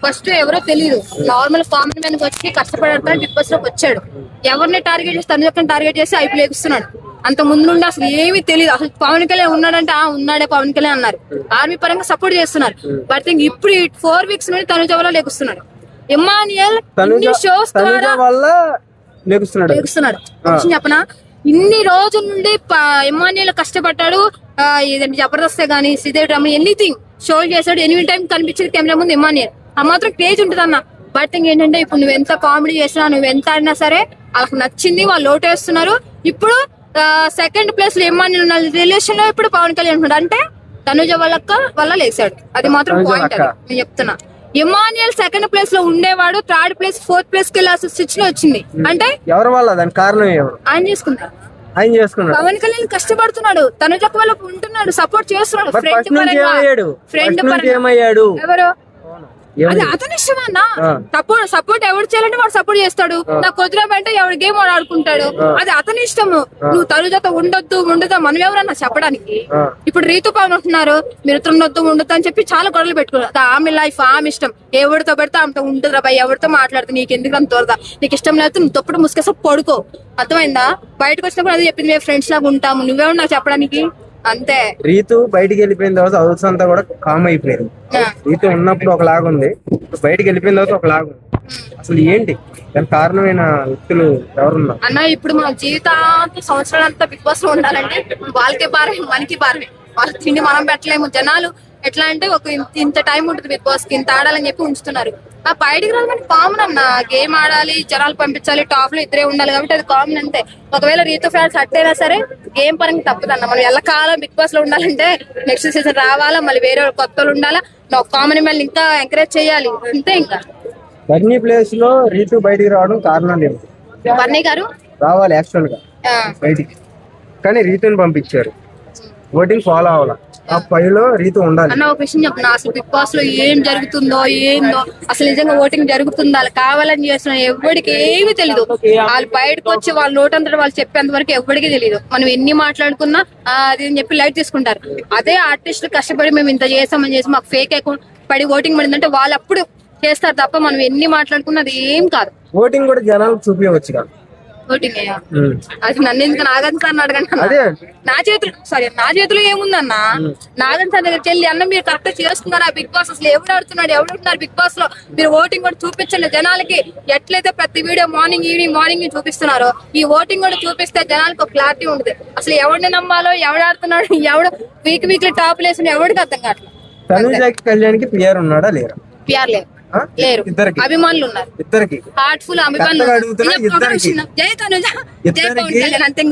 First ఎవరో తెలియదు, normal common man వచ్చి కష్టపడతాడు, బిగ్ బాస్ లోకి వచ్చాడు. ఎవరిని టార్గెట్ చేసి తన యొక్క టార్గెట్ చేసి ఐపీఎల్ ఎగుస్తున్నాడు. అంత ముందు నుండి అసలు ఏమీ తెలియదు. అసలు పవన్ కళ్యాణ్ ఉన్నాడంటే ఉన్నాడే పవన్ కళ్యాణ్ అన్నారు. ఆర్మీ పరంగా సపోర్ట్ చేస్తున్నారు. బట్ థింక్ ఇప్పుడు 4 వీక్స్ నుండి తనుజ వల్ల లెగుస్తున్నాడు. ఇమ్మాన్యుయల్ షోస్ ద్వారా లెగుస్తున్నాడు. చెప్పనా, ఇన్ని రోజుల నుండి ఇమ్మాన్యుయల్ కష్టపడ్డాడు. జబర్దస్త్ గానీ, శ్రీదేవి డ్రామా, ఎనీథింగ్ షో చేశాడు. ఎనీ టైం కనిపించేది కెమెరా ముందు ఇమ్మాన్యుయల్. ఆ మాత్రం క్రేజ్ ఉంటుంది అన్న. బట్ థింగ్ ఏంటంటే ఇప్పుడు నువ్వు ఎంత కామెడీ చేసినా, నువ్వు ఎంత ఆడినా సరే వాళ్ళకి నచ్చింది, వాళ్ళు ఓటేస్తున్నారు. ఇప్పుడు సెకండ్ ప్లేస్ లో ఇమ్మాన్యుయల్ ఉన్న రిలేషన్ లో ఇప్పుడు పవన్ కళ్యాణ్ ఉన్నాడు. అంటే తనుజ వల్ల లేసాడు. అది మాత్రం పాయింట్. అది నేను చెప్తున్నా. ఇమ్మాన్యుయల్ సెకండ్ ప్లేస్ లో ఉండేవాడు, థర్డ్ ప్లేస్, ఫోర్త్ ప్లేస్ కి వెళ్ళాల్సిన సిచ్యువేషన్ వచ్చింది. అంటే ఎవరి వల్ల? దాని కారణం ఎవరు? ఆయన చేసుకున్నాడు. పవన్ కళ్యాణ్ కష్టపడుతున్నాడు, తనుజ వాళ్ళకు ఉంటున్నాడు, సపోర్ట్ చేస్తున్నాడు. ఫ్రెండ్ పరంగా ఎవరు? అది అతని ఇష్టం అన్న. సపోర్ట్ ఎవరు చేయాలంటే వాడు సపోర్ట్ చేస్తాడు. నాకు కుదరమంటే ఎవరి గేమ్ వాడు ఆడుకుంటాడు. అది అతని ఇష్టము. నువ్వు తనుజతో ఉండొద్దు మనం ఎవరన్నా చెప్పడానికి. ఇప్పుడు రీతు పవన్ ఉంటున్నారు, మీరు ఉండొద్దు అని చెప్పి చాలా గొడవలు పెట్టుకున్నారు. ఆమె లైఫ్ ఆమె ఇష్టం. ఎవరితో పెడితే ఆమెతో ఉంటుందిరా భయ్. ఎవరితో మాట్లాడుతూ నీకు ఎందుకు అంత తోరదా? నీకు ఇష్టం లేదు, నువ్వు తప్పుడు ముసుకేసా పడుకో. అర్థమైందా? బయటకు వచ్చినప్పుడు అదే చెప్పింది, మేము ఫ్రెండ్స్ లాగా ఉంటాము, నువ్వే నాకు చెప్పడానికి. అంతే. రీతు బయటికి వెళ్ళిపోయిన తర్వాత హౌస్ అంతా కూడా కామ్ అయిపోయింది. రీతు ఉన్నప్పుడు ఒకలాగా ఉంది, బయటికి వెళ్ళిపోయిన తర్వాత ఒకలాగా ఉంది. అసలు ఏంటి దానికి కారణమైన వ్యక్తులు ఎవరున్నారు అన్న? ఇప్పుడు మన జీవితాంత సంవత్సరాలంతా బిగ్ బాస్ లో ఉండాలంటే వాళ్ళకే భారమే, మనకి భారమే. వాళ్ళ తిండి మనం పెట్టలేము. జనాలు ఎట్లా అంటే ఒక ఇంత టైం ఉంటుంది బిగ్ బాస్ కి, ఇంత ఆడాలని చెప్పి ఉంచుతున్నారు. ఆ బయటికి రాదు మనకి కామన్ అన్న. గేమ్ ఆడాలి, జనాలు పంపించాలి, టాప్ లో ఇద్దరే ఉండాలి కాబట్టి అది కామన్ అంతే. ఒకవేళ రీతు ఫ్యాన్స్ అట్టయినా సరే గేమ్ పరంగా తప్పదన్న. మనం ఎల్లకాలం బిగ్ బాస్ లో ఉండాలంటే నెక్స్ట్ సీజన్ రావాలా, మళ్ళీ వేరే కొత్త ఉండాలా, కామన్ మ్యాన్ ఇంకా ఎంకరేజ్ చేయాలి అంతే. ఇంకా బన్నీ ప్లేస్ లో రీతు బయటికి రావడం కారణాలు ఏమిటి? బన్నీ గారు రావాలి యాక్చువల్ గా బయటికి, కానీ రీతుని పంపించారు. ఓటింగ్ ఫాలో అవ్వాలి. ఆ 5 లో రీతు ఉండాలి అన్న. ఒక విషయం చెప్పిన, అసలు బిగ్ బాస్ లో ఏం జరుగుతుందో ఏందో, అసలు నిజంగా ఓటింగ్ జరుగుతుందో, వాళ్ళు కావాలని చేస్తున్న ఎవరికి ఏమీ తెలీదు. వాళ్ళు బయటకు వచ్చి వాళ్ళ నోటంతా వాళ్ళు చెప్పేంత వరకు ఎవరికి తెలియదు. మనం ఎన్ని మాట్లాడుకున్నా అది అని చెప్పి లైట్ తీసుకుంటారు. అదే ఆర్టిస్టులు కష్టపడి మేము ఇంత చేసామని చేసి మాకు ఫేక్ అకౌంట్ పడి ఓటింగ్ పడిందంటే వాళ్ళు అప్పుడు చేస్తారు తప్ప మనం ఎన్ని మాట్లాడుకున్నా అది ఏం కాదు. ఓటింగ్ కూడా జనాలకు చూపించవచ్చు కదా. ఓటింగ్ అది నన్ను ఎందుకు నాగన్ సార్ అడగండి. నా చేతిలో ఏముందన్న? నాగన్ సార్ దగ్గరికి వెళ్ళి అన్న మీరు కరెక్ట్ చేస్తున్నారా బిగ్ బాస్, అసలు ఎవరు ఆడుతున్నారు బిగ్ బాస్ లో, మీరు ఓటింగ్ కూడా చూపించండి జనాలకి. ఎట్లయితే ప్రతి వీడియో మార్నింగ్ ఈవినింగ్ చూపిస్తున్నారో ఈ ఓటింగ్ కూడా చూపిస్తే జనాలకు ఒక క్లారిటీ ఉంటుంది. అసలు ఎవరిని నమ్మాలో, ఎవడు ఆడుతున్నాడు, ఎవడు వీక్లీ టాప్ లేసిన ఎవరికి అర్థం కావట్లేదు. తనుజ కళ్యాణ్కి పిఆర్ ఉన్నాడా? లేరా? పిఆర్ లేరు, అభిమానులు ఉన్నారు. ఇద్దరికి హార్ట్ఫుల్ అభిమానులు. జై తనుజ, జై పవన్ కళ్యాణ్. అంతే.